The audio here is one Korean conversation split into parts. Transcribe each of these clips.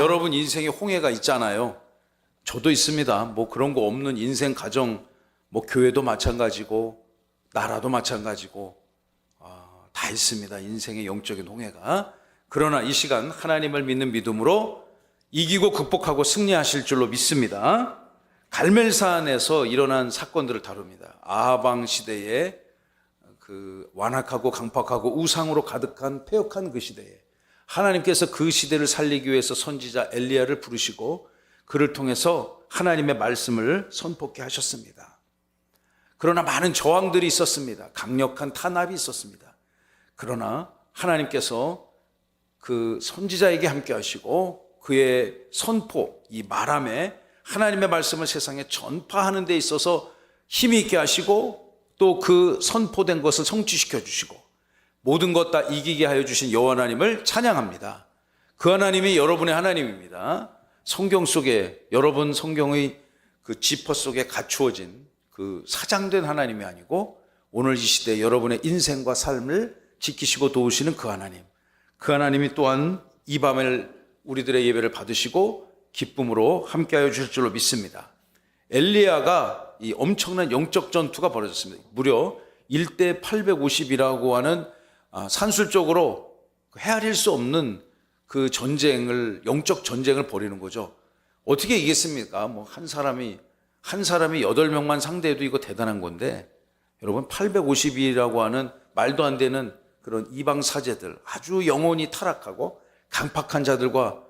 여러분 인생에 홍해가 있잖아요. 저도 있습니다. 뭐 그런 거 없는 인생 가정, 뭐 교회도 마찬가지고 나라도 마찬가지고 다 있습니다. 인생의 영적인 홍해가. 그러나 이 시간 하나님을 믿는 믿음으로 이기고 극복하고 승리하실 줄로 믿습니다. 갈멜산에서 일어난 사건들을 다룹니다. 아방 시대에 그 완악하고 강팍하고 우상으로 가득한 패역한 그 시대에 하나님께서 그 시대를 살리기 위해서 선지자 엘리야를 부르시고 그를 통해서 하나님의 말씀을 선포케 하셨습니다. 그러나 많은 저항들이 있었습니다. 강력한 탄압이 있었습니다. 그러나 하나님께서 그 선지자에게 함께 하시고 그의 선포, 이 말함에 하나님의 말씀을 세상에 전파하는 데 있어서 힘이 있게 하시고 또 그 선포된 것을 성취시켜 주시고 모든 것 다 이기게 하여 주신 여호와 하나님을 찬양합니다. 그 하나님이 여러분의 하나님입니다. 성경 속에 여러분 성경의 그 지퍼 속에 갖추어진 그 사장된 하나님이 아니고 오늘 이 시대 여러분의 인생과 삶을 지키시고 도우시는 그 하나님, 그 하나님이 또한 이 밤을 우리들의 예배를 받으시고 기쁨으로 함께하여 주실 줄로 믿습니다. 엘리야가 이 엄청난 영적 전투가 벌어졌습니다. 무려 1대 850이라고 하는 산술적으로 헤아릴 수 없는 그 전쟁을, 영적 전쟁을 벌이는 거죠. 어떻게 이겼습니까? 뭐 한 사람이 8명만 상대해도 이거 대단한 건데 여러분 850이라고 하는 말도 안 되는 그런 이방 사제들, 아주 영혼이 타락하고 강팍한 자들과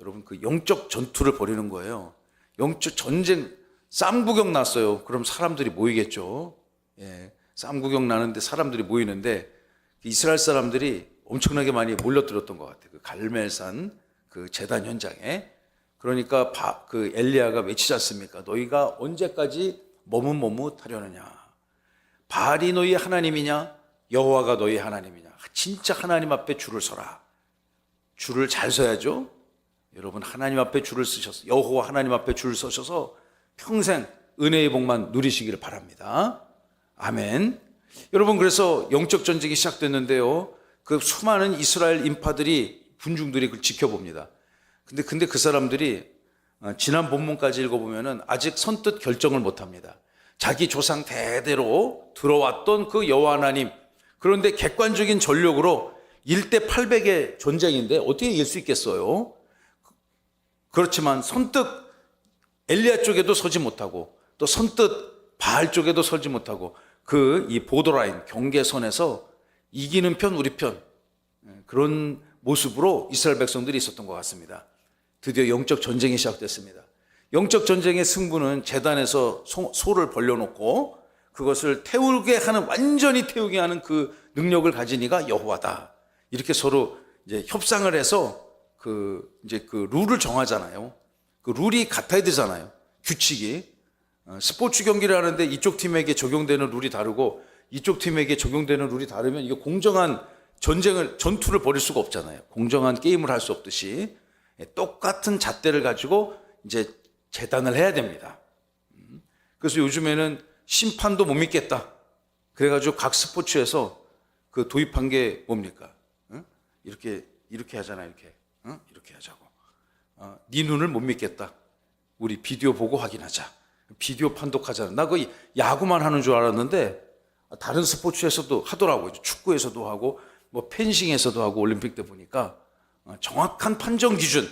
여러분 그 영적 전투를 벌이는 거예요. 영적 전쟁, 쌈구경 났어요. 그럼 사람들이 모이겠죠. 예, 쌈구경 나는데 사람들이 모이는데 이스라엘 사람들이 엄청나게 많이 몰려들었던 것 같아요. 그 갈멜산 그 제단 현장에. 그러니까 그 엘리야가 외치지 않습니까? 너희가 언제까지 머뭇머뭇하려느냐? 바알이 너희 하나님이냐? 여호와가 너희 하나님이냐? 진짜 하나님 앞에 줄을 서라. 줄을 잘 서야죠. 여러분 하나님 앞에 줄을 서셔서 여호와 하나님 앞에 줄을 서셔서 평생 은혜의 복만 누리시기를 바랍니다. 아멘. 여러분 그래서 영적 전쟁이 시작됐는데요. 그 수많은 이스라엘 인파들이 군중들이 그걸 지켜봅니다. 근데 그 사람들이 지난 본문까지 읽어보면은 아직 선뜻 결정을 못합니다. 자기 조상 대대로 들어왔던 그 여호와 하나님, 그런데 객관적인 전력으로 1대 800의 전쟁인데 어떻게 이길 수 있겠어요? 그렇지만 선뜻 엘리야 쪽에도 서지 못하고 또 선뜻 바알 쪽에도 서지 못하고 그 이 보더라인 경계선에서 이기는 편 우리 편 그런 모습으로 이스라엘 백성들이 있었던 것 같습니다. 드디어 영적 전쟁이 시작됐습니다. 영적 전쟁의 승부는 제단에서 소를 벌려놓고 그것을 태우게 하는, 완전히 태우게 하는 그 능력을 가진 이가 여호와다. 이렇게 서로 이제 협상을 해서 이제 그 룰을 정하잖아요. 그 룰이 같아야 되잖아요. 규칙이. 스포츠 경기를 하는데 이쪽 팀에게 적용되는 룰이 다르고 이쪽 팀에게 적용되는 룰이 다르면 이게 공정한 전투를 벌일 수가 없잖아요. 공정한 게임을 할 수 없듯이 똑같은 잣대를 가지고 이제 재단을 해야 됩니다. 그래서 요즘에는 심판도 못 믿겠다. 그래가지고 각 스포츠에서 그 도입한 게 뭡니까? 이렇게 하잖아요. 이렇게 하자고. 네 눈을 못 믿겠다. 우리 비디오 보고 확인하자. 비디오 판독하잖아. 나 그 야구만 하는 줄 알았는데 다른 스포츠에서도 하더라고요. 축구에서도 하고 뭐 펜싱에서도 하고 올림픽 때 보니까 정확한 판정 기준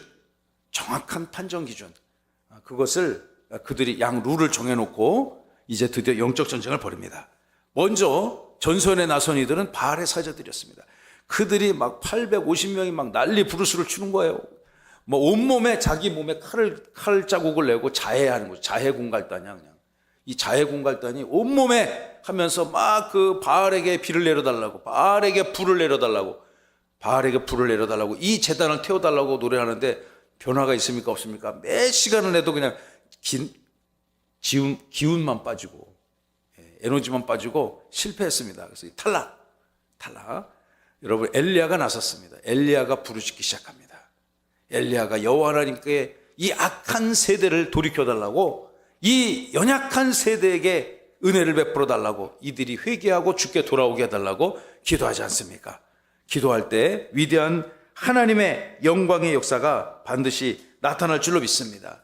그것을 그들이 양 룰을 정해놓고 이제 드디어 영적 전쟁을 벌입니다. 먼저 전선에 나선 이들은 바알의 사제들이었습니다. 그들이 막 850명이 막 난리 부르스를 추는 거예요. 뭐 온몸에 자기 몸에 칼 자국을 내고 자해하는 거죠. 자해 공갈단이야 그냥. 이 자해 공갈단이 온몸에 하면서 막 그 바알에게 비를 내려달라고, 바알에게 불을 내려달라고, 이 제단을 태워달라고 노래하는데 변화가 있습니까 없습니까? 몇 시간을 내도 그냥 기운만 빠지고 에너지만 빠지고 실패했습니다. 그래서 탈락. 여러분 엘리야가 나섰습니다. 엘리야가 부르짖기 시작합니다. 엘리야가 여호와 하나님께 이 악한 세대를 돌이켜달라고, 이 연약한 세대에게 은혜를 베풀어 달라고, 이들이 회개하고 주께 돌아오게 해달라고 기도하지 않습니까? 기도할 때 위대한 하나님의 영광의 역사가 반드시 나타날 줄로 믿습니다.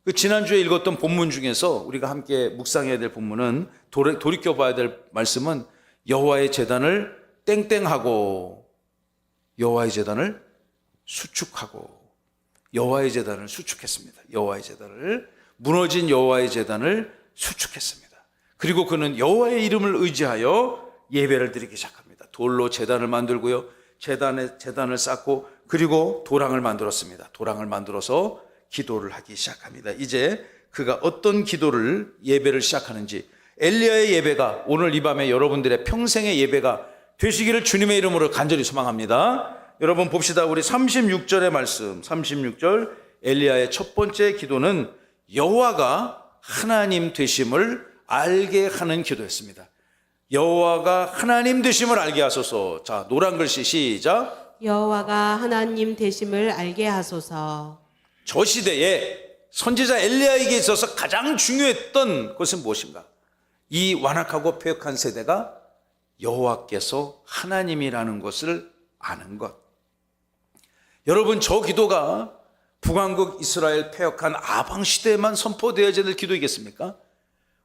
그 지난주에 읽었던 본문 중에서 우리가 함께 묵상해야 될 본문은 돌이켜봐야 될 말씀은 여호와의 제단을 땡땡하고 여호와의 제단을 수축하고 여호와의 제단을 수축했습니다. 여호와의 제단을 무너진 여호와의 제단을 수축했습니다. 그리고 그는 여호와의 이름을 의지하여 예배를 드리기 시작합니다. 돌로 제단을 만들고요. 제단을 쌓고 그리고 도랑을 만들었습니다. 도랑을 만들어서 기도를 하기 시작합니다. 이제 그가 어떤 기도를 예배를 시작하는지 엘리야의 예배가 오늘 이 밤에 여러분들의 평생의 예배가 되시기를 주님의 이름으로 간절히 소망합니다. 여러분 봅시다. 우리 36절의 말씀 36절 엘리야의 첫 번째 기도는 여호와가 하나님 되심을 알게 하는 기도였습니다. 여호와가 하나님 되심을 알게 하소서. 자, 노란 글씨 시작. 여호와가 하나님 되심을 알게 하소서. 저 시대에 선지자 엘리야에게 있어서 가장 중요했던 것은 무엇인가? 이 완악하고 패역한 세대가 여호와께서 하나님이라는 것을 아는 것. 여러분, 저 기도가 북왕국 이스라엘 패역한 아방 시대에만 선포되어야 될 기도이겠습니까?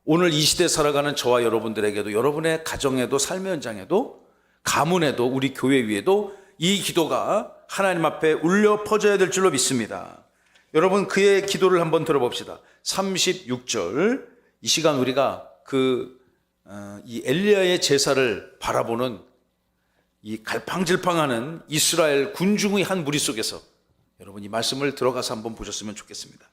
오늘 이 시대 살아가는 저와 여러분들에게도, 여러분의 가정에도, 삶의 현장에도, 가문에도, 우리 교회 위에도 이 기도가 하나님 앞에 울려 퍼져야 될 줄로 믿습니다. 여러분, 그의 기도를 한번 들어봅시다. 36절. 이 시간 우리가 이 엘리야의 제사를 바라보는 이 갈팡질팡하는 이스라엘 군중의 한 무리 속에서 여러분 이 말씀을 들어가서 한번 보셨으면 좋겠습니다.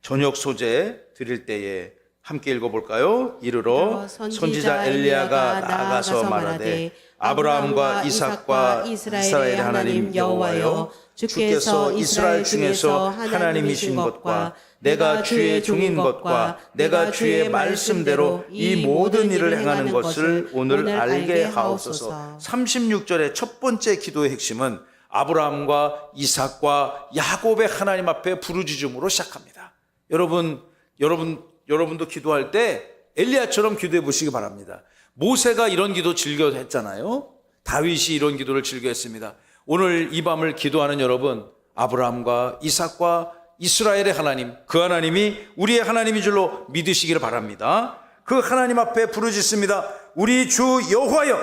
저녁 소재 드릴 때에 함께 읽어볼까요? 이르러 선지자 엘리야가 나아가서 말하되 아브라함과 이삭과 이스라엘의 하나님 여호와여, 주께서 이스라엘 중에서 하나님이신 것과 내가 주의 종인 것과 내가 주의 말씀대로 이 모든 일을 행하는 것을 오늘 알게 하옵소서. 36절의 첫 번째 기도의 핵심은 아브라함과 이삭과 야곱의 하나님 앞에 부르짖음으로 시작합니다. 여러분도 기도할 때 엘리야처럼 기도해 보시기 바랍니다. 모세가 이런 기도 즐겨 했잖아요. 다윗이 이런 기도를 즐겨 했습니다. 오늘 이 밤을 기도하는 여러분, 아브라함과 이삭과 이스라엘의 하나님, 그 하나님이 우리의 하나님인 줄로 믿으시기를 바랍니다. 그 하나님 앞에 부르짖습니다. 우리 주 여호와여,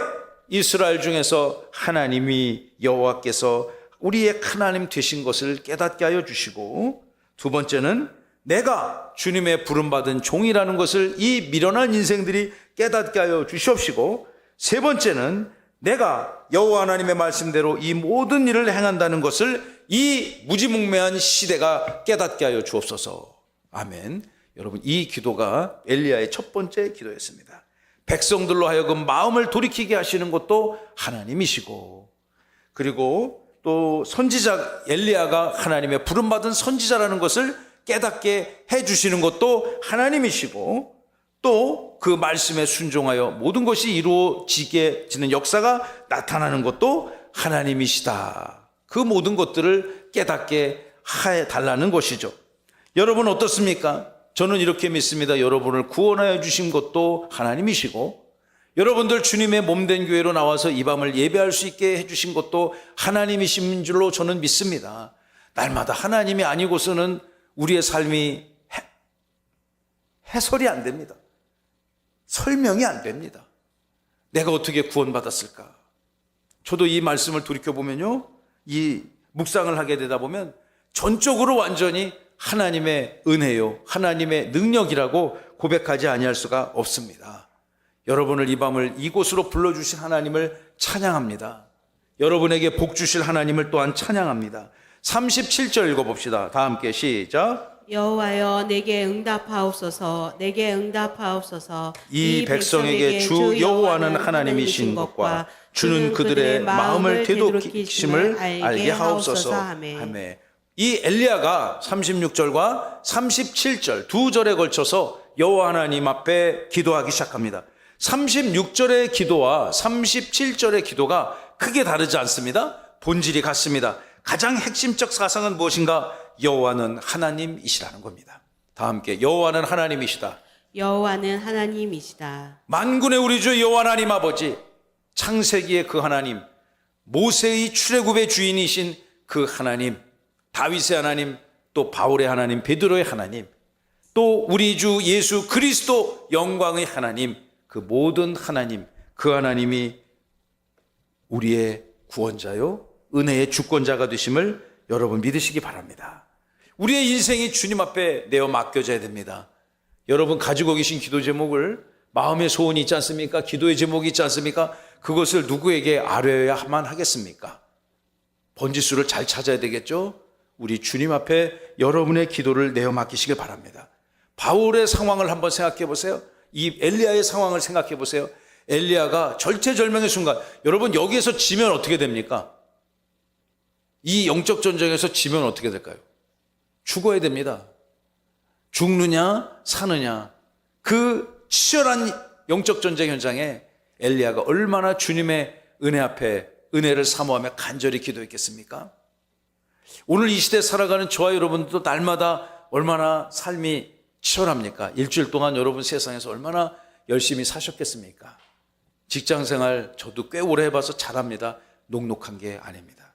이스라엘 중에서 하나님이 여호와께서 우리의 하나님 되신 것을 깨닫게 하여 주시고, 두 번째는 내가 주님의 부름받은 종이라는 것을 이 미련한 인생들이 깨닫게 하여 주시옵시고, 세 번째는 내가 여호와 하나님의 말씀대로 이 모든 일을 행한다는 것을 이 무지몽매한 시대가 깨닫게 하여 주옵소서. 아멘. 여러분, 이 기도가 엘리야의 첫 번째 기도였습니다. 백성들로 하여금 마음을 돌이키게 하시는 것도 하나님이시고, 그리고 또 선지자 엘리야가 하나님의 부름받은 선지자라는 것을 깨닫게 해주시는 것도 하나님이시고, 또 그 말씀에 순종하여 모든 것이 이루어지게 지는 역사가 나타나는 것도 하나님이시다. 그 모든 것들을 깨닫게 해달라는 것이죠. 여러분 어떻습니까? 저는 이렇게 믿습니다. 여러분을 구원하여 주신 것도 하나님이시고, 여러분들 주님의 몸된 교회로 나와서 이 밤을 예배할 수 있게 해주신 것도 하나님이신 줄로 저는 믿습니다. 날마다 하나님이 아니고서는 우리의 삶이 해설이 안 됩니다. 설명이 안 됩니다. 내가 어떻게 구원받았을까? 저도 이 말씀을 돌이켜보면요, 이 묵상을 하게 되다 보면 전적으로 완전히 하나님의 은혜요, 하나님의 능력이라고 고백하지 아니할 수가 없습니다. 여러분을 이 밤을 이곳으로 불러주신 하나님을 찬양합니다. 여러분에게 복 주실 하나님을 또한 찬양합니다. 37절 읽어봅시다. 다 함께 시작. 여호와여, 내게 응답하옵소서. 내게 응답하옵소서. 이 백성에게 주 여호와는 하나님이신 것과 주는 그들의 마음을 되돌이키심을 알게 하옵소서. 아멘. 이 엘리야가 36절과 37절 두 절에 걸쳐서 여호와 하나님 앞에 기도하기 시작합니다. 36절의 기도와 37절의 기도가 크게 다르지 않습니다. 본질이 같습니다. 가장 핵심적 사상은 무엇인가? 여호와는 하나님이시라는 겁니다. 다 함께 여호와는 하나님이시다. 여호와는 하나님이시다. 만군의 우리 주 여호와 하나님 아버지, 창세기의 그 하나님, 모세의 출애굽의 주인이신 그 하나님, 다윗의 하나님, 또 바울의 하나님, 베드로의 하나님, 또 우리 주 예수 그리스도 영광의 하나님, 그 모든 하나님, 그 하나님이 우리의 구원자요 은혜의 주권자가 되심을 여러분 믿으시기 바랍니다. 우리의 인생이 주님 앞에 내어 맡겨져야 됩니다. 여러분 가지고 계신 기도 제목을, 마음의 소원이 있지 않습니까? 기도의 제목이 있지 않습니까? 그것을 누구에게 아뢰어야만 하겠습니까? 번지수를 잘 찾아야 되겠죠? 우리 주님 앞에 여러분의 기도를 내어 맡기시길 바랍니다. 바울의 상황을 한번 생각해 보세요. 이 엘리야의 상황을 생각해 보세요. 엘리야가 절체절명의 순간, 여러분 여기에서 지면 어떻게 됩니까? 이 영적 전쟁에서 지면 어떻게 될까요? 죽어야 됩니다. 죽느냐 사느냐, 그 치열한 영적 전쟁 현장에 엘리야가 얼마나 주님의 은혜 앞에 은혜를 사모하며 간절히 기도했겠습니까? 오늘 이 시대에 살아가는 저와 여러분도 날마다 얼마나 삶이 치열합니까? 일주일 동안 여러분 세상에서 얼마나 열심히 사셨겠습니까? 직장생활 저도 꽤 오래 해봐서 잘합니다. 녹록한 게 아닙니다.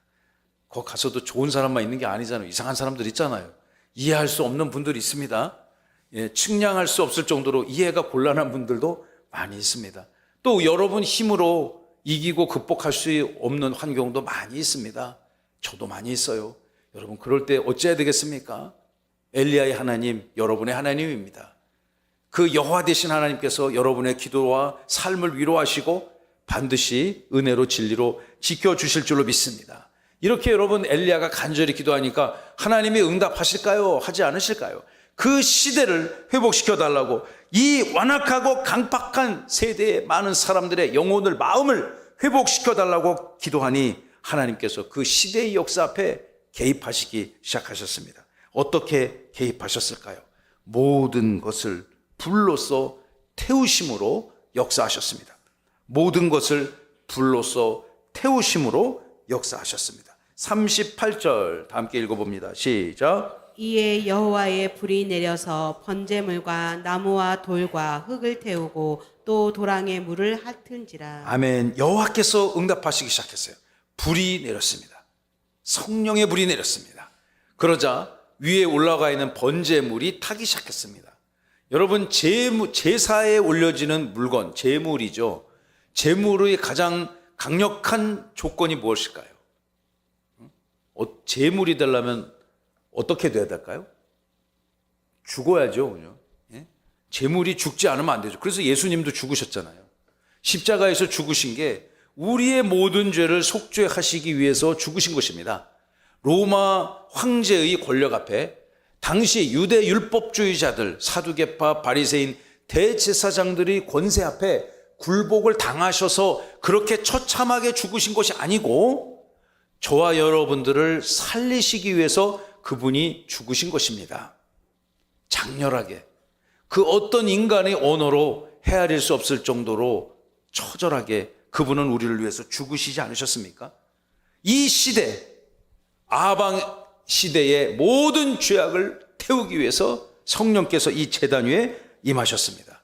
거기 가서도 좋은 사람만 있는 게 아니잖아요. 이상한 사람들 있잖아요. 이해할 수 없는 분들이 있습니다. 측량할 수 없을 정도로 이해가 곤란한 분들도 많이 있습니다. 또 여러분 힘으로 이기고 극복할 수 없는 환경도 많이 있습니다. 저도 많이 있어요. 여러분 그럴 때 어찌해야 되겠습니까? 엘리야의 하나님, 여러분의 하나님입니다. 그 여호와 되신 하나님께서 여러분의 기도와 삶을 위로하시고 반드시 은혜로 진리로 지켜주실 줄로 믿습니다. 이렇게 여러분 엘리야가 간절히 기도하니까 하나님이 응답하실까요? 하지 않으실까요? 그 시대를 회복시켜 달라고, 이 완악하고 강팍한 세대의 많은 사람들의 영혼을, 마음을 회복시켜 달라고 기도하니 하나님께서 그 시대의 역사 앞에 개입하시기 시작하셨습니다. 어떻게 개입하셨을까요? 모든 것을 불로써 태우심으로 역사하셨습니다. 모든 것을 불로써 태우심으로 역사하셨습니다. 38절 다 함께 읽어봅니다. 시작. 이에 여호와의 불이 내려서 번제물과 나무와 돌과 흙을 태우고 또 도랑에 물을 핥은지라. 아멘. 여호와께서 응답하시기 시작했어요. 불이 내렸습니다. 성령의 불이 내렸습니다. 그러자 위에 올라가 있는 번제물이 타기 시작했습니다. 여러분 제사에 올려지는 물건, 제물이죠. 제물의 가장 강력한 조건이 무엇일까요? 제물이 되려면 어떻게 돼야 될까요? 죽어야죠. 그죠? 예? 제물이 죽지 않으면 안 되죠. 그래서 예수님도 죽으셨잖아요. 십자가에서 죽으신 게 우리의 모든 죄를 속죄하시기 위해서 죽으신 것입니다. 로마 황제의 권력 앞에 당시 유대 율법주의자들, 사두개파, 바리새인, 대제사장들의 권세 앞에 굴복을 당하셔서 그렇게 처참하게 죽으신 것이 아니고 저와 여러분들을 살리시기 위해서 그분이 죽으신 것입니다. 장렬하게, 그 어떤 인간의 언어로 헤아릴 수 없을 정도로 처절하게 그분은 우리를 위해서 죽으시지 않으셨습니까? 이 시대, 아방 시대의 모든 죄악을 태우기 위해서 성령께서 이 제단 위에 임하셨습니다.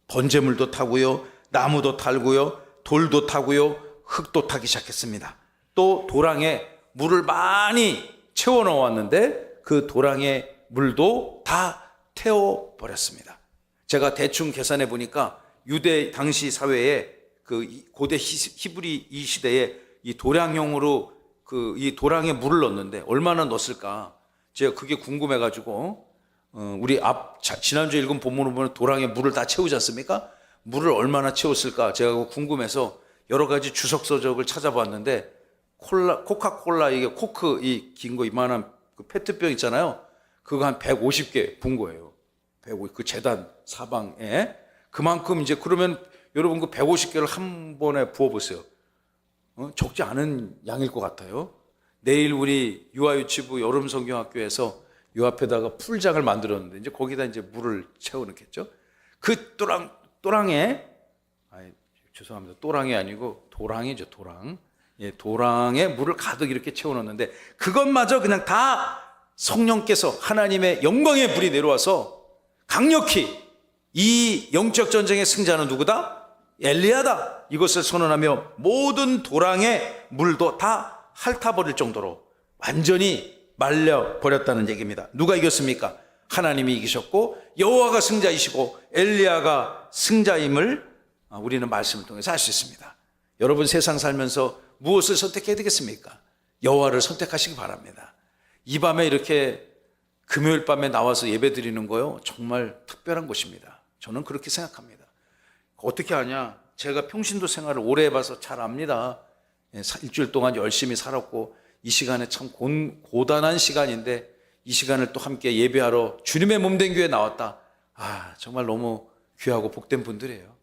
번제물도 타고요, 나무도 타고요, 돌도 타고요, 흙도 타기 시작했습니다. 또 도랑에 물을 많이 채워 넣었는데 그 도랑의 물도 다 태워버렸습니다. 제가 대충 계산해 보니까 유대 당시 사회에 그 고대 히브리 이 시대에 이 도량형으로 이 도랑에 물을 넣었는데 얼마나 넣었을까? 제가 그게 궁금해가지고 우리 지난주에 읽은 본문을 보면 도랑에 물을 다 채우지 않습니까? 물을 얼마나 채웠을까? 제가 궁금해서 여러 가지 주석 서적을 찾아봤는데 코카콜라 이게 코크 이 긴 거 이만한 그 페트병 있잖아요. 그거 한 150개 분 거예요. 150, 그 재단 사방에 그만큼 이제 그러면 여러분 그 150개를 한 번에 부어 보세요. 적지 않은 양일 것 같아요. 내일 우리 유아유치부 여름성경학교에서 요 앞에다가 풀장을 만들었는데 이제 거기다 이제 물을 채워넣겠죠. 그 또랑에 죄송합니다. 또랑이 아니고 도랑이죠. 도랑. 예, 도랑에 물을 가득 이렇게 채워넣는데 그것마저 그냥 다 성령께서 하나님의 영광의 불이 내려와서 강력히 이 영적 전쟁의 승자는 누구다? 엘리야다. 이것을 선언하며 모든 도랑의 물도 다 핥아버릴 정도로 완전히 말려 버렸다는 얘기입니다. 누가 이겼습니까? 하나님이 이기셨고 여호와가 승자이시고 엘리야가 승자임을 우리는 말씀을 통해서 알 수 있습니다. 여러분 세상 살면서 무엇을 선택해야 되겠습니까? 여호와를 선택하시기 바랍니다. 이 밤에 이렇게 금요일 밤에 나와서 예배 드리는 거요 정말 특별한 곳입니다. 저는 그렇게 생각합니다. 어떻게 하냐? 제가 평신도 생활을 오래 해봐서 잘 압니다. 일주일 동안 열심히 살았고 이 시간에 참 고단한 시간인데 이 시간을 또 함께 예배하러 주님의 몸된 교회에 나왔다. 정말 너무 귀하고 복된 분들이에요.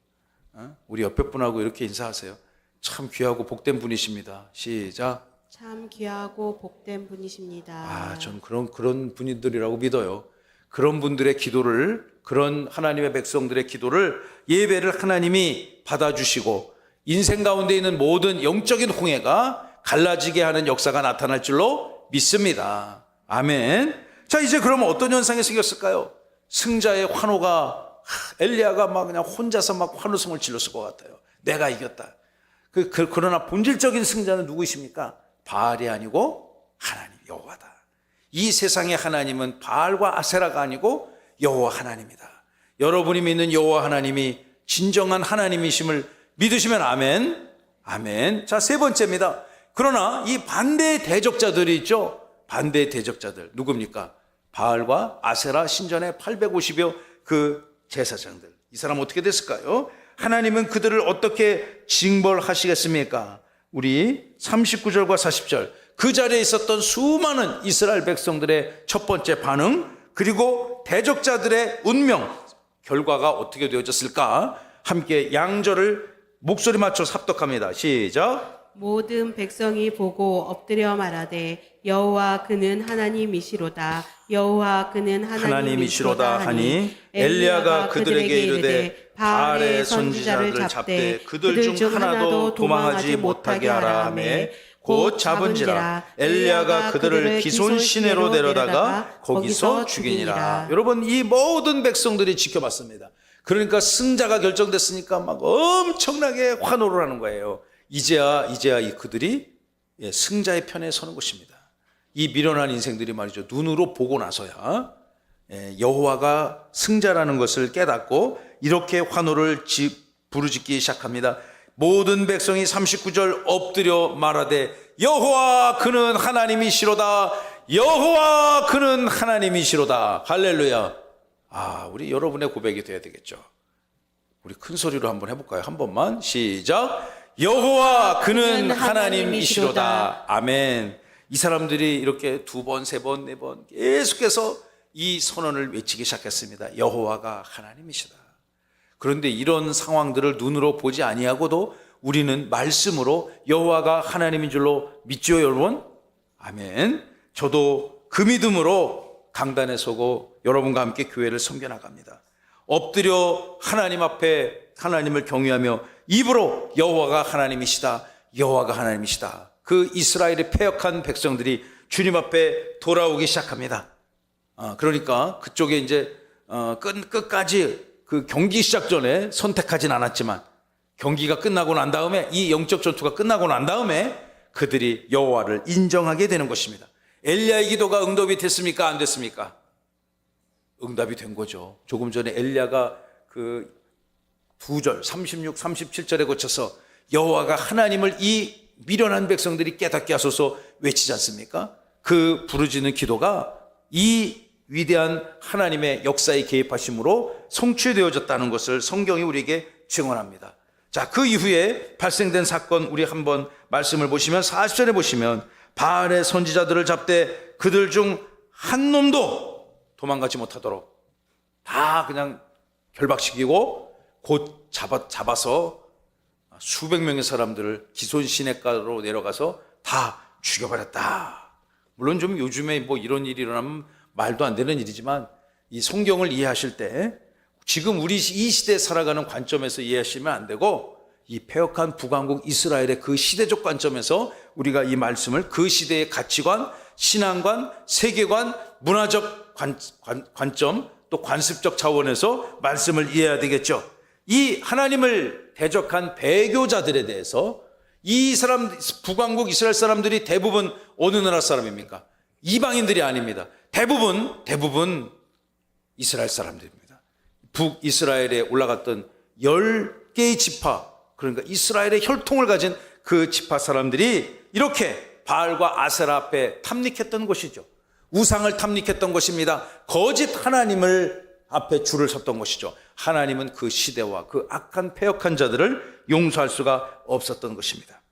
우리 옆에 분하고 이렇게 인사하세요. 참 귀하고 복된 분이십니다. 시작. 참 귀하고 복된 분이십니다. 전 그런 분들이라고 믿어요. 그런 분들의 기도를, 그런 하나님의 백성들의 기도를, 예배를 하나님이 받아주시고 인생 가운데 있는 모든 영적인 홍해가 갈라지게 하는 역사가 나타날 줄로 믿습니다. 아멘. 자, 이제 그러면 어떤 현상이 생겼을까요? 승자의 환호가, 엘리야가 막 그냥 혼자서 막 환호성을 질렀을 것 같아요. 내가 이겼다. 그러나 본질적인 승자는 누구이십니까? 바알이 아니고 하나님 여호와다. 이 세상의 하나님은 바알과 아세라가 아니고 여호와 하나님이다. 여러분이 믿는 여호와 하나님이 진정한 하나님이심을 믿으시면 아멘. 아멘. 자, 세 번째입니다. 그러나 이 반대의 대적자들이 있죠. 반대의 대적자들 누굽니까? 바알과 아세라 신전의 850여 그 제사장들. 이 사람 어떻게 됐을까요? 하나님은 그들을 어떻게 징벌하시겠습니까? 우리 39절과 40절 그 자리에 있었던 수많은 이스라엘 백성들의 첫 번째 반응, 그리고 대적자들의 운명, 결과가 어떻게 되어졌을까? 함께 양절을 목소리 맞춰 합독합니다. 시작. 모든 백성이 보고 엎드려 말하되 여호와 그는 하나님이시로다. 여호와 그는 하나님이시로다 하니 엘리야가 그들에게 이르되 바알의 선지자를 잡되 그들 중 하나도 도망하지 못하게 하라 하매 곧 잡은지라. 엘리야가 그들을 기손 시내로 데려다가 거기서 죽이니라. 여러분, 이 모든 백성들이 지켜봤습니다. 그러니까 승자가 결정됐으니까 막 엄청나게 환호를 하는 거예요. 이제야 그들이 승자의 편에 서는 것입니다. 이 미련한 인생들이 말이죠, 눈으로 보고 나서야 여호와가 승자라는 것을 깨닫고 이렇게 환호를 부르짖기 시작합니다. 모든 백성이 39절 엎드려 말하되 여호와 그는 하나님이시로다. 여호와 그는 하나님이시로다. 할렐루야. 우리 여러분의 고백이 돼야 되겠죠. 우리 큰 소리로 한번 해볼까요? 한 번만 시작. 여호와 그는 하나님이시로다. 아멘. 이 사람들이 이렇게 두 번, 세 번, 네 번 계속해서 이 선언을 외치기 시작했습니다. 여호와가 하나님이시다. 그런데 이런 상황들을 눈으로 보지 아니하고도 우리는 말씀으로 여호와가 하나님인 줄로 믿죠, 여러분? 아멘. 저도 그 믿음으로 강단에 서고 여러분과 함께 교회를 섬겨나갑니다. 엎드려 하나님 앞에 하나님을 경외하며 입으로 여호와가 하나님이시다, 여호와가 하나님이시다. 그 이스라엘의 패역한 백성들이 주님 앞에 돌아오기 시작합니다. 그러니까 그쪽에 이제 끝까지 그 경기 시작 전에 선택하진 않았지만 경기가 끝나고 난 다음에, 이 영적 전투가 끝나고 난 다음에 그들이 여호와를 인정하게 되는 것입니다. 엘리야의 기도가 응답이 됐습니까? 안 됐습니까? 응답이 된 거죠. 조금 전에 엘리야가 그 2절 36, 37절에 거쳐서 여호와가 하나님을 이 미련한 백성들이 깨닫게 하소서 외치지 않습니까? 그 부르짖는 기도가 이 위대한 하나님의 역사에 개입하심으로 성취되어졌다는 것을 성경이 우리에게 증언합니다. 자, 그 이후에 발생된 사건, 우리 한번 말씀을 보시면 40절에 보시면 바알의 선지자들을 잡되 그들 중 한 놈도 도망가지 못하도록 다 그냥 결박시키고 곧 잡아서 수백 명의 사람들을 기손 시내가로 내려가서 다 죽여버렸다. 물론 좀 요즘에 뭐 이런 일이 일어나면 말도 안 되는 일이지만 이 성경을 이해하실 때 지금 우리 이 시대에 살아가는 관점에서 이해하시면 안 되고 이 패역한 북왕국 이스라엘의 그 시대적 관점에서 우리가 이 말씀을 그 시대의 가치관, 신앙관, 세계관, 문화적 관점, 또 관습적 차원에서 말씀을 이해해야 되겠죠. 이 하나님을 대적한 배교자들에 대해서 이 사람, 북왕국 이스라엘 사람들이 대부분 어느 나라 사람입니까? 이방인들이 아닙니다. 대부분 이스라엘 사람들입니다. 북이스라엘에 올라갔던 10개의 지파, 그러니까 이스라엘의 혈통을 가진 그 지파 사람들이 이렇게 바알과 아세라 앞에 탐닉했던 것이죠. 우상을 탐닉했던 것입니다. 거짓 하나님을 앞에 줄을 섰던 것이죠. 하나님은 그 시대와 그 악한 패역한 자들을 용서할 수가 없었던 것입니다.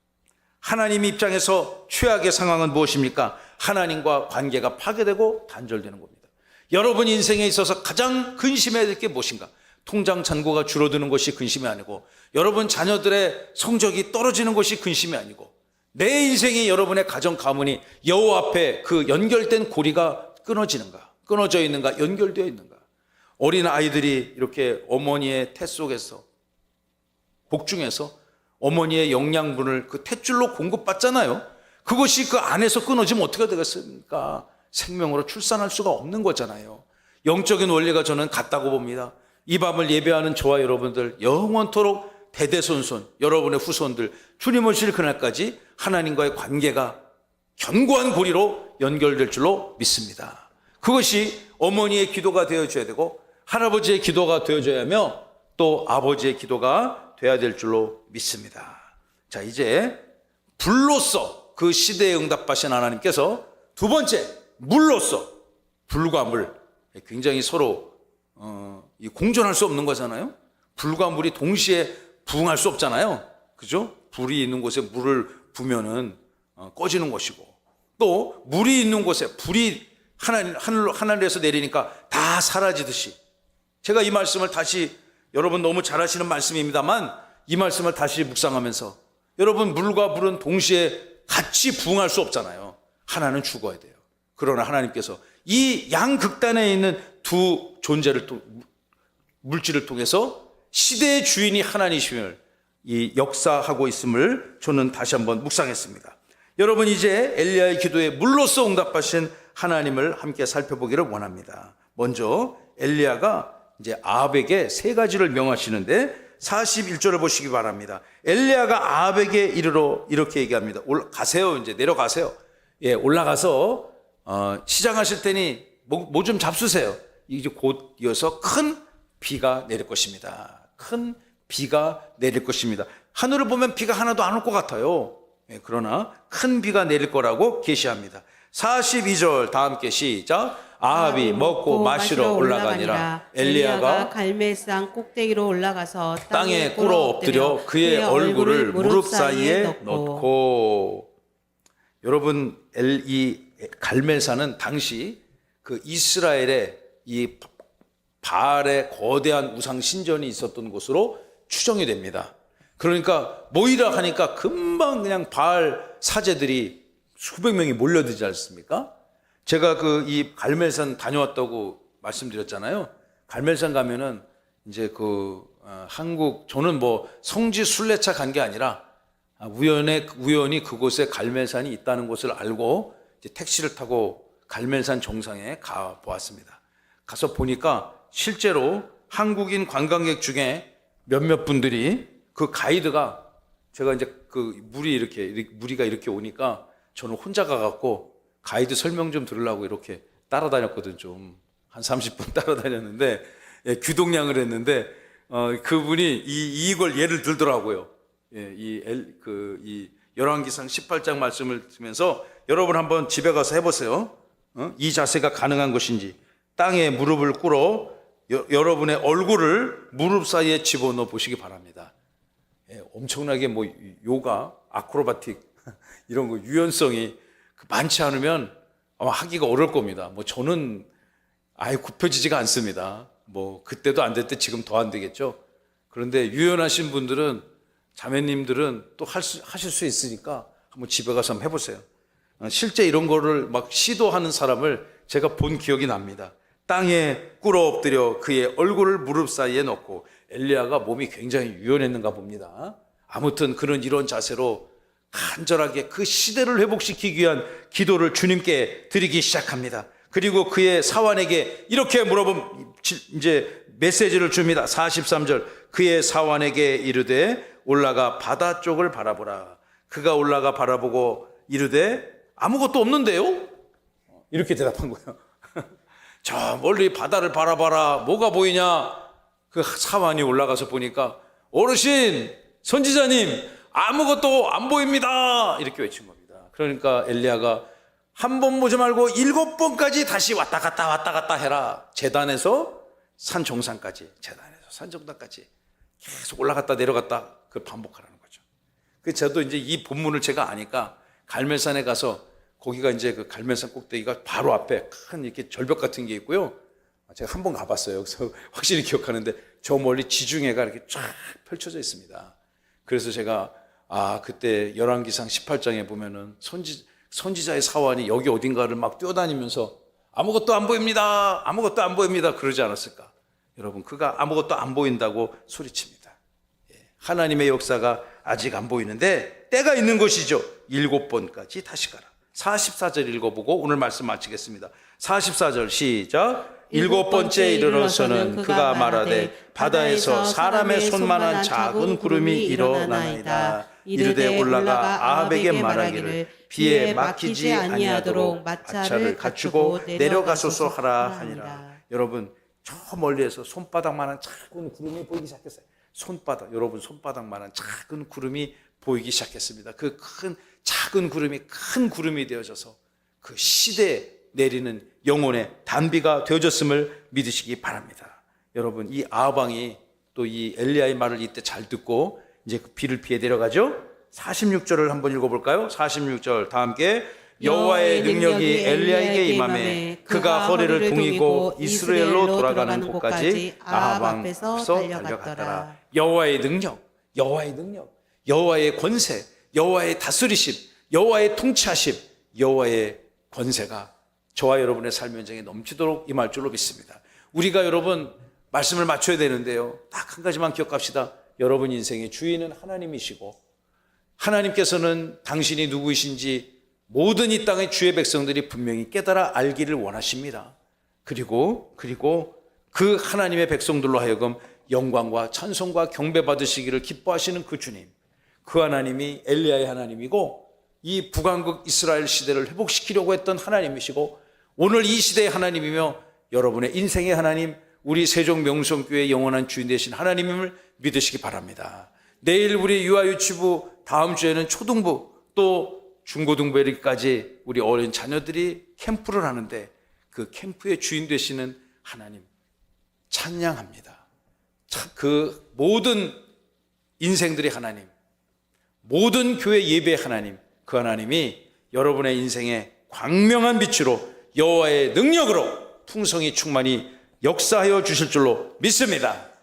하나님 입장에서 최악의 상황은 무엇입니까? 하나님과 관계가 파괴되고 단절되는 겁니다. 여러분 인생에 있어서 가장 근심해야 될 게 무엇인가? 통장 잔고가 줄어드는 것이 근심이 아니고, 여러분 자녀들의 성적이 떨어지는 것이 근심이 아니고, 내 인생이, 여러분의 가정 가문이 여호와 앞에 그 연결된 고리가 끊어져 있는가, 연결되어 있는가? 어린 아이들이 이렇게 어머니의 태 속에서, 복중에서 어머니의 영양분을 그 탯줄로 공급받잖아요. 그것이 그 안에서 끊어지면 어떻게 되겠습니까? 생명으로 출산할 수가 없는 거잖아요. 영적인 원리가 저는 같다고 봅니다. 이 밤을 예배하는 저와 여러분들, 영원토록 대대손손 여러분의 후손들 주님 오실 그날까지 하나님과의 관계가 견고한 고리로 연결될 줄로 믿습니다. 그것이 어머니의 기도가 되어줘야 되고, 할아버지의 기도가 되어줘야 하며, 또 아버지의 기도가 돼야 될 줄로 믿습니다. 자, 이제 불로서 그 시대에 응답하신 하나님께서 두 번째, 물로서, 불과 물, 굉장히 서로 공존할 수 없는 거잖아요. 불과 물이 동시에 부응할 수 없잖아요. 그죠? 불이 있는 곳에 물을 부면은 꺼지는 것이고, 또 물이 있는 곳에 불이 하늘에서 내리니까 다 사라지듯이, 제가 이 말씀을 다시, 여러분 너무 잘 아시는 말씀입니다만 이 말씀을 다시 묵상하면서, 여러분 물과 불은 동시에 같이 부응할 수 없잖아요. 하나는 죽어야 돼요. 그러나 하나님께서 이 양극단에 있는 두 존재를, 물질을 통해서 시대의 주인이 하나님이심을 이 역사하고 있음을 저는 다시 한번 묵상했습니다. 여러분 이제 엘리야의 기도에 물로서 응답하신 하나님을 함께 살펴보기를 원합니다. 먼저 엘리야가 이제 아합에게 세 가지를 명하시는데 41절을 보시기 바랍니다. 엘리야가 아합에게 이르러 이렇게 얘기합니다. 가세요. 이제 내려가세요. 예, 올라가서 시장하실 테니 뭐 좀 잡수세요. 이제 곧 이어서 큰 비가 내릴 것입니다. 큰 비가 내릴 것입니다. 하늘을 보면 비가 하나도 안 올 것 같아요. 예, 그러나 큰 비가 내릴 거라고 계시합니다. 42절 다 함께 시작. 아합이 먹고 마시러 올라가니라. 엘리야가 갈멜산 꼭대기로 올라가서 땅에 꿇어 엎드려 그의 얼굴을 무릎 사이에 넣고. 여러분, 이 갈멜산은 당시 그 이스라엘의 이 바알의 거대한 우상 신전이 있었던 곳으로 추정이 됩니다. 그러니까 모이라 하니까 금방 그냥 바알 사제들이 수백 명이 몰려들지 않습니까? 제가 이 갈멜산 다녀왔다고 말씀드렸잖아요. 갈멜산 가면은 이제 한국, 저는 뭐 성지 순례차 간 게 아니라 우연히 그곳에 갈멜산이 있다는 것을 알고 이제 택시를 타고 갈멜산 정상에 가 보았습니다. 가서 보니까 실제로 한국인 관광객 중에 몇몇 분들이 그 가이드가, 제가 이제 무리가 이렇게 오니까 저는 혼자 가갖고 가이드 설명 좀 들으려고 이렇게 따라다녔거든. 좀 한 30분 따라다녔는데, 예, 귀동냥을 했는데 그분이 이걸 예를 들더라고요. 예, 이 열왕기상 18장 말씀을 들으면서 여러분 한번 집에 가서 해보세요. 이 자세가 가능한 것인지. 땅에 무릎을 꿇어 여러분의 얼굴을 무릎 사이에 집어넣어 보시기 바랍니다. 예, 엄청나게 뭐 요가, 아크로바틱 이런 거 유연성이 많지 않으면 아마 하기가 어려울 겁니다. 뭐 저는 아예 굽혀지지가 않습니다. 뭐 그때도 안 될 때 지금 더 안 되겠죠. 그런데 유연하신 분들은, 자매님들은 또 하실 수 있으니까 한번 집에 가서 한번 해보세요. 실제 이런 거를 막 시도하는 사람을 제가 본 기억이 납니다. 땅에 꿇어 엎드려 그의 얼굴을 무릎 사이에 넣고. 엘리야가 몸이 굉장히 유연했는가 봅니다. 아무튼 이런 자세로 간절하게 그 시대를 회복시키기 위한 기도를 주님께 드리기 시작합니다. 그리고 그의 사환에게 이렇게 이제 메시지를 줍니다. 43절. 그의 사환에게 이르되 올라가 바다 쪽을 바라보라. 그가 올라가 바라보고 이르되 아무것도 없는데요? 이렇게 대답한 거예요. 저 멀리 바다를 바라봐라. 뭐가 보이냐? 그 사환이 올라가서 보니까 어르신, 선지자님, 아무것도 안 보입니다. 이렇게 외친 겁니다. 그러니까 엘리야가 한 번 보지 말고 7번까지 다시 왔다 갔다 해라. 제단에서 산 정상까지, 제단에서 산 정상까지 계속 올라갔다 내려갔다 그 반복하라는 거죠. 그 저도 이제 이 본문을 제가 아니까 갈멜산에 가서 거기가 이제 그 갈멜산 꼭대기가 바로 앞에 큰 이렇게 절벽 같은 게 있고요. 제가 한 번 가봤어요. 그래서 확실히 기억하는데 저 멀리 지중해가 이렇게 쫙 펼쳐져 있습니다. 그래서 제가 그때 열왕기상 18장에 보면은 선지자의 사환이 여기 어딘가를 막 뛰어다니면서 아무것도 안 보입니다. 아무것도 안 보입니다. 그러지 않았을까? 여러분, 그가 아무것도 안 보인다고 소리칩니다. 하나님의 역사가 아직 안 보이는데 때가 있는 것이죠. 7번까지 다시 가라. 44절 읽어보고 오늘 말씀 마치겠습니다. 44절 시작. 7번째 이르러서는 그가 말하되 바다에서 사람의 손만한 작은 구름이 일어나나이다. 이르되 올라가 아합에게 말하기를 비에 막히지 아니하도록 마차를 갖추고 내려가소서 하라 하니라. 여러분, 저 멀리에서 손바닥만한 작은 구름이 보이기 시작했어요. 여러분 손바닥만한 작은 구름이 보이기 시작했습니다. 그 큰 작은 구름이 큰 구름이 되어져서 그 시대에 내리는 영혼의 단비가 되어졌음을 믿으시기 바랍니다. 여러분, 이 아합 왕이 또 이 엘리야의 말을 이때 잘 듣고 이제 그 비를 피해 내려가죠. 46절을 한번 읽어볼까요? 46절 다 함께. 여호와의 능력이 엘리야에게 임하매 그가 허리를 동이고 이스라엘로 돌아가는 곳까지 아합 앞에서 달려갔더라. 여호와의 능력, 여호와의 권세, 여호와의 다스리심, 여호와의 통치하심, 여호와의 권세가 저와 여러분의 삶 현장에 넘치도록 임할 줄로 믿습니다. 우리가 여러분 말씀을 맞춰야 되는데요, 딱 한 가지만 기억합시다. 여러분 인생의 주인은 하나님이시고 하나님께서는 당신이 누구이신지 모든 이 땅의 주의 백성들이 분명히 깨달아 알기를 원하십니다. 그리고 그 하나님의 백성들로 하여금 영광과 찬송과 경배 받으시기를 기뻐하시는 그 주님, 그 하나님이 엘리야의 하나님이고 이 북왕국 이스라엘 시대를 회복시키려고 했던 하나님이시고 오늘 이 시대의 하나님이며 여러분의 인생의 하나님, 우리 세종명성교회의 영원한 주인 되신 하나님임을 믿으시기 바랍니다. 내일 우리 유아유치부, 다음 주에는 초등부 또 중고등부까지 우리 어린 자녀들이 캠프를 하는데 그 캠프의 주인 되시는 하나님 찬양합니다. 그 모든 인생들의 하나님, 모든 교회 예배의 하나님, 그 하나님이 여러분의 인생에 광명한 빛으로 여호와의 능력으로 풍성히 충만히 역사하여 주실 줄로 믿습니다.